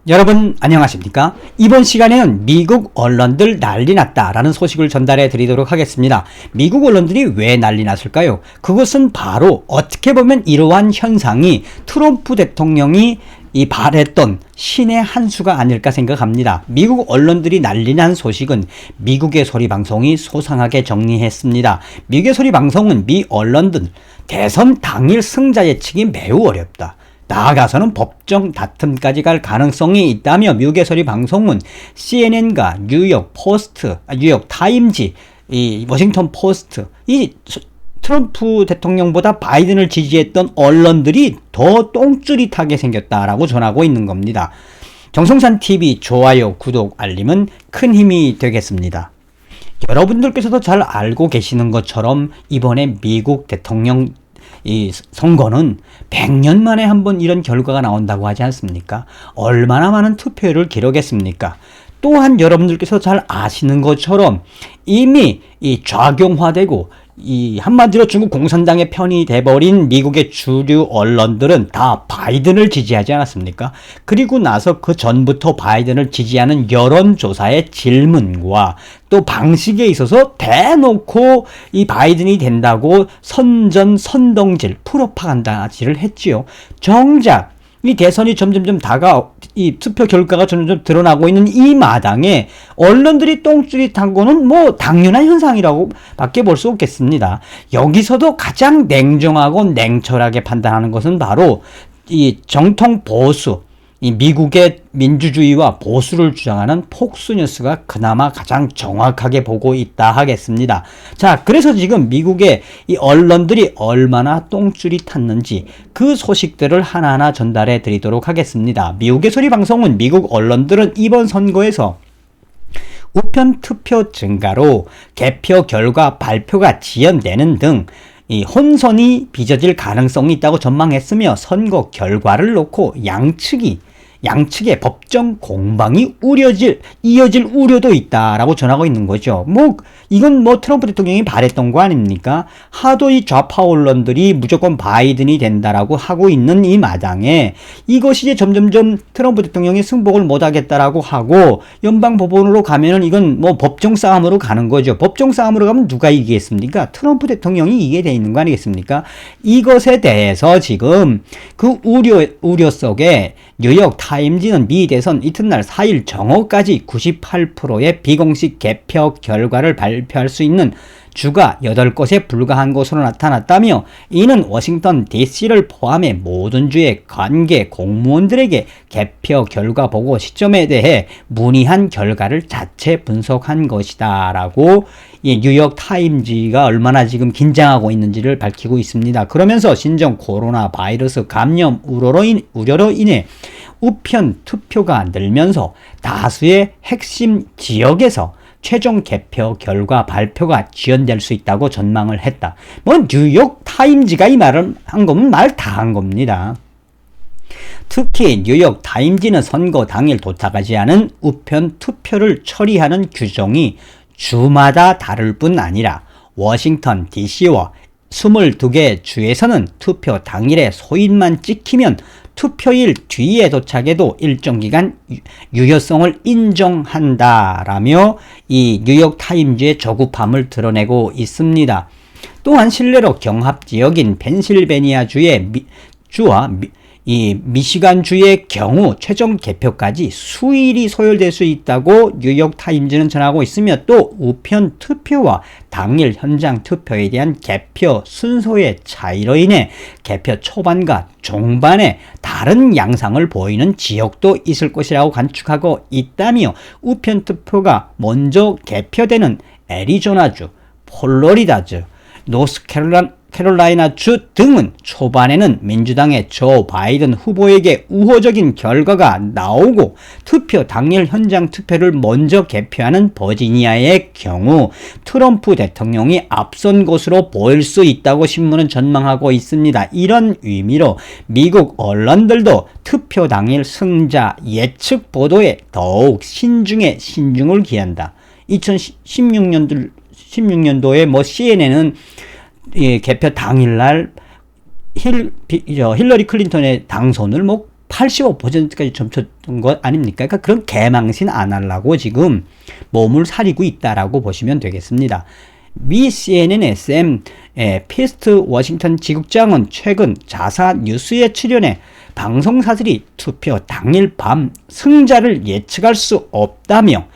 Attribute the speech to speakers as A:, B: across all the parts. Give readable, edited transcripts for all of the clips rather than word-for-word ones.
A: 여러분 안녕하십니까? 이번 시간에는 미국 언론들 난리 났다라는 소식을 전달해 드리도록 하겠습니다. 미국 언론들이 왜 난리 났을까요? 그것은 바로 어떻게 보면 이러한 현상이 트럼프 대통령이 발했던 신의 한 수가 아닐까 생각합니다. 미국 언론들이 난리 난 소식은 미국의 소리 방송이 소상하게 정리했습니다. 미국의 소리 방송은 미 언론들 대선 당일 승자 예측이 매우 어렵다. 나아가서는 법정 다툼까지 갈 가능성이 있다며 미국의 소리 방송은 CNN과 뉴욕 타임즈, 이 워싱턴 포스트, 이 트럼프 대통령보다 바이든을 지지했던 언론들이 더 똥쭈릿하게 생겼다라고 전하고 있는 겁니다. 정성산 TV 좋아요, 구독, 알림은 큰 힘이 되겠습니다. 여러분들께서도 잘 알고 계시는 것처럼 이번에 미국 대통령 이 선거는 100년 만에 한 번 이런 결과가 나온다고 하지 않습니까? 얼마나 많은 투표율을 기록했습니까? 또한 여러분들께서 잘 아시는 것처럼 이미 이 좌경화되고 이 한마디로 중국 공산당의 편이 돼버린 미국의 주류 언론들은 다 바이든을 지지하지 않았습니까? 그리고 나서 그 전부터 바이든을 지지하는 여론조사의 질문과 또 방식에 있어서 대놓고 이 바이든이 된다고 선동질, 프로파간다질을 했지요. 정작 이 대선이 점점점 이 투표 결과가 점점 드러나고 있는 이 마당에 언론들이 똥쭈릿한 거는 뭐 당연한 현상이라고 밖에 볼 수 없겠습니다. 여기서도 가장 냉정하고 냉철하게 판단하는 것은 바로 이 정통 보수, 이 미국의 민주주의와 보수를 주장하는 폭스뉴스가 그나마 가장 정확하게 보고 있다 하겠습니다. 자, 그래서 지금 미국의 이 언론들이 얼마나 똥줄이 탔는지 그 소식들을 하나하나 전달해 드리도록 하겠습니다. 미국의 소리 방송은 미국 언론들은 이번 선거에서 우편 투표 증가로 개표 결과 발표가 지연되는 등 이 혼선이 빚어질 가능성이 있다고 전망했으며 선거 결과를 놓고 양측의 법정 공방이 이어질 우려도 있다라고 전하고 있는 거죠. 이건 트럼프 대통령이 바랬던 거 아닙니까? 하도 이 좌파 언론들이 무조건 바이든이 된다라고 하고 있는 이 마당에 이것이 이제 점점점 트럼프 대통령이 승복을 못하겠다라고 하고 연방법원으로 가면은 이건 법정 싸움으로 가는 거죠. 법정 싸움으로 가면 누가 이기겠습니까? 트럼프 대통령이 이기게 돼 있는 거 아니겠습니까? 이것에 대해서 지금 그 우려 속에 뉴욕 타임즈는 미 대선 이튿날 4일 정오까지 98%의 비공식 개표 결과를 발표할 수 있는 주가 8곳에 불과한 것으로 나타났다며 이는 워싱턴 DC를 포함해 모든 주의 관계 공무원들에게 개표 결과 보고 시점에 대해 문의한 결과를 자체 분석한 것이다 라고 뉴욕 타임즈가 얼마나 지금 긴장하고 있는지를 밝히고 있습니다. 그러면서 신종 코로나 바이러스 감염 우려로 인해 우편 투표가 늘면서 다수의 핵심 지역에서 최종 개표 결과 발표가 지연될 수 있다고 전망을 했다. 뉴욕 타임즈가 이 말을 한 거면 말 다 한 겁니다. 특히 뉴욕 타임즈는 선거 당일 도착하지 않은 우편 투표를 처리하는 규정이 주마다 다를 뿐 아니라 워싱턴 DC와 22개 주에서는 투표 당일에 소인만 찍히면 투표일 뒤에 도착해도 일정 기간 유효성을 인정한다라며 이 뉴욕 타임즈의 저급함을 드러내고 있습니다. 또한 실내로 경합 지역인 펜실베니아주의 이 미시간주의 경우 최종 개표까지 수일이 소요될 수 있다고 뉴욕 타임즈는 전하고 있으며 또 우편 투표와 당일 현장 투표에 대한 개표 순서의 차이로 인해 개표 초반과 중반에 다른 양상을 보이는 지역도 있을 것이라고 관측하고 있다며 우편 투표가 먼저 개표되는 애리조나주, 플로리다주, 노스캐롤라이나주 등은 초반에는 민주당의 조 바이든 후보에게 우호적인 결과가 나오고 투표 당일 현장 투표를 먼저 개표하는 버지니아의 경우 트럼프 대통령이 앞선 것으로 보일 수 있다고 신문은 전망하고 있습니다. 이런 의미로 미국 언론들도 투표 당일 승자 예측 보도에 더욱 신중을 기한다. 2016년도에 CNN은 개표 당일날 힐러리 클린턴의 당선을 85%까지 점쳤던 것 아닙니까? 그러니까 그런 개망신 안 하려고 지금 몸을 사리고 있다라고 보시면 되겠습니다. 미 CNN SM의 피스트 워싱턴 지국장은 최근 자사 뉴스에 출연해 방송사들이 투표 당일 밤 승자를 예측할 수 없다며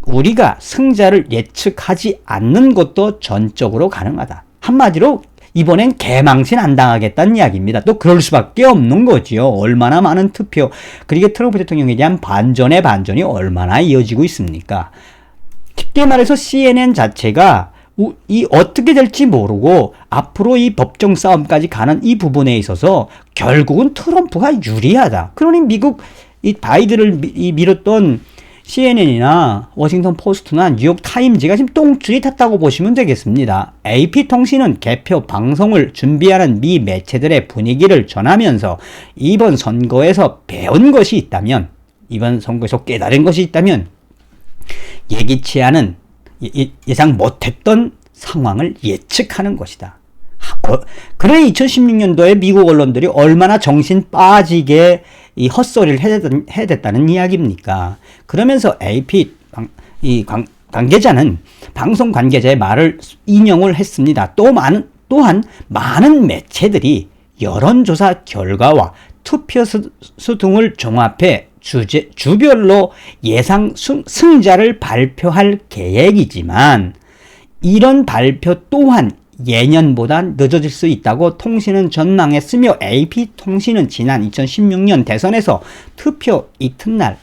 A: 우리가 승자를 예측하지 않는 것도 전적으로 가능하다. 한마디로 이번엔 개망신 안 당하겠다는 이야기입니다. 또 그럴 수밖에 없는 거지요. 얼마나 많은 투표, 그리고 트럼프 대통령에 대한 반전의 반전이 얼마나 이어지고 있습니까? 쉽게 말해서 CNN 자체가 이 어떻게 될지 모르고 앞으로 이 법정 싸움까지 가는 이 부분에 있어서 결국은 트럼프가 유리하다. 그러니 미국 이 바이든을 밀었던 CNN이나 워싱턴 포스트나 뉴욕 타임즈가 지금 똥줄이 탔다고 보시면 되겠습니다. AP통신은 개표 방송을 준비하는 미 매체들의 분위기를 전하면서 이번 선거에서 배운 것이 있다면, 이번 선거에서 깨달은 것이 있다면 예기치 않은 예상 못했던 상황을 예측하는 것이다. 그래 2016년도에 미국 언론들이 얼마나 정신 빠지게 이 헛소리를 해댔다는 이야기입니까? 그러면서 AP 관계자는 방송 관계자의 말을 인용을 했습니다. 또한 많은 매체들이 여론조사 결과와 투표수 등을 종합해 주별로 예상 승자를 발표할 계획이지만 이런 발표 또한 예년보다 늦어질 수 있다고 통신은 전망했으며 AP통신은 지난 2016년 대선에서 투표 이튿날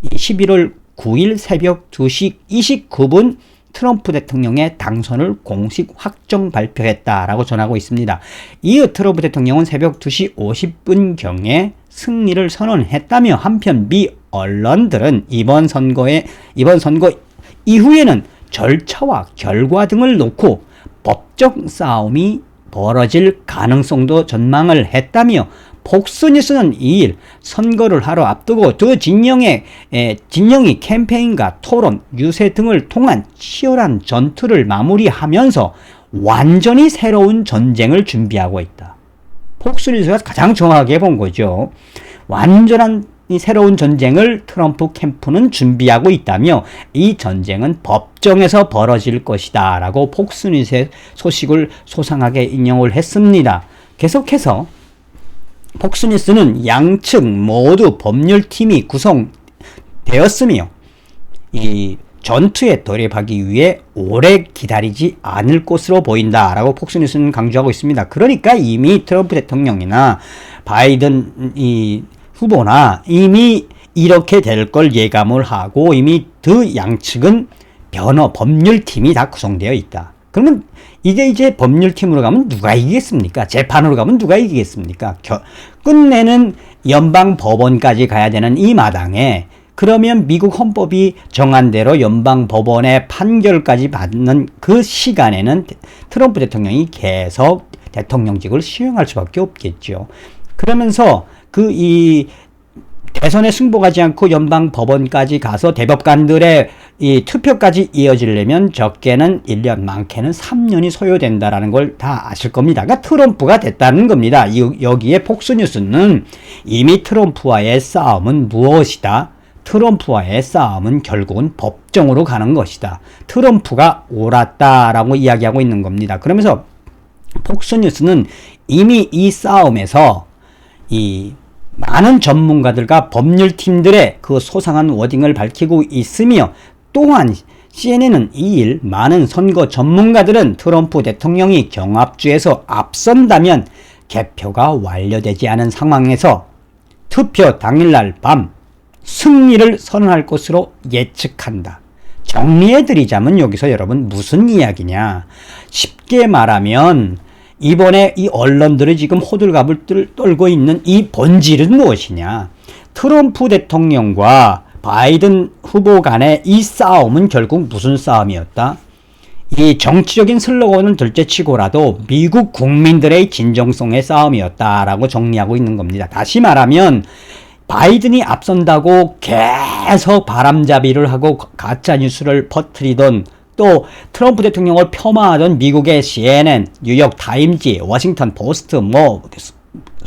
A: 11월 9일 새벽 2시 29분 트럼프 대통령의 당선을 공식 확정 발표했다라고 전하고 있습니다. 이후 트럼프 대통령은 새벽 2시 50분경에 승리를 선언했다며 한편 미 언론들은 이번 선거 이후에는 절차와 결과 등을 놓고 법적 싸움이 벌어질 가능성도 전망을 했다며 폭스뉴스는 2일 선거를 하루 앞두고 두 진영이 캠페인과 토론, 유세 등을 통한 치열한 전투를 마무리하면서 완전히 새로운 전쟁을 준비하고 있다. 폭스뉴스가 가장 정확하게 본 거죠. 완전한 이 새로운 전쟁을 트럼프 캠프는 준비하고 있다며 이 전쟁은 법정에서 벌어질 것이다 라고 폭스뉴스의 소식을 소상하게 인용을 했습니다. 계속해서 폭스뉴스는 양측 모두 법률팀이 구성되었으며 이 전투에 돌입하기 위해 오래 기다리지 않을 것으로 보인다라고 폭스뉴스는 강조하고 있습니다. 그러니까 이미 트럼프 대통령이나 바이든 후보나 이미 이렇게 될 걸 예감을 하고 이미 두 양측은 법률팀이 다 구성되어 있다. 그러면 이제 법률팀으로 가면 누가 이기겠습니까? 재판으로 가면 누가 이기겠습니까? 끝내는 연방법원까지 가야 되는 이 마당에 그러면 미국 헌법이 정한 대로 연방법원의 판결까지 받는 그 시간에는 트럼프 대통령이 계속 대통령직을 수행할 수밖에 없겠죠. 그러면서 대선에 승복하지 않고 연방법원까지 가서 대법관들의 이 투표까지 이어지려면 적게는 1년, 많게는 3년이 소요된다라는 걸 다 아실 겁니다. 그러니까 트럼프가 됐다는 겁니다. 여기에 폭스뉴스는 이미 트럼프와의 싸움은 무엇이다? 트럼프와의 싸움은 결국은 법정으로 가는 것이다. 트럼프가 옳았다라고 이야기하고 있는 겁니다. 그러면서 폭스뉴스는 이미 이 싸움에서 많은 전문가들과 법률팀들의 그 소상한 워딩을 밝히고 있으며 또한 CNN은 2일 많은 선거 전문가들은 트럼프 대통령이 경합주에서 앞선다면 개표가 완료되지 않은 상황에서 투표 당일날 밤 승리를 선언할 것으로 예측한다. 정리해드리자면 여기서 여러분 무슨 이야기냐. 쉽게 말하면 이번에 이 언론들이 지금 호들갑을 떨고 있는 이 본질은 무엇이냐. 트럼프 대통령과 바이든 후보 간의 이 싸움은 결국 무슨 싸움이었다? 이 정치적인 슬로건은 둘째치고라도 미국 국민들의 진정성의 싸움이었다라고 정리하고 있는 겁니다. 다시 말하면 바이든이 앞선다고 계속 바람잡이를 하고 가짜뉴스를 퍼뜨리던 또 트럼프 대통령을 폄하하던 미국의 CNN, 뉴욕 타임즈, 워싱턴 포스트,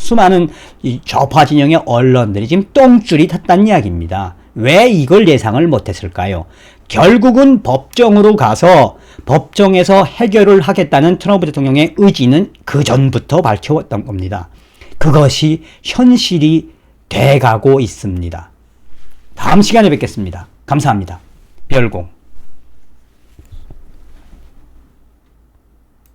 A: 수많은 이 좌파 진영의 언론들이 지금 똥줄이 탔다는 이야기입니다. 왜 이걸 예상을 못했을까요? 결국은 법정으로 가서 법정에서 해결을 하겠다는 트럼프 대통령의 의지는 그 전부터 밝혀왔던 겁니다. 그것이 현실이 돼가고 있습니다. 다음 시간에 뵙겠습니다. 감사합니다. 별공.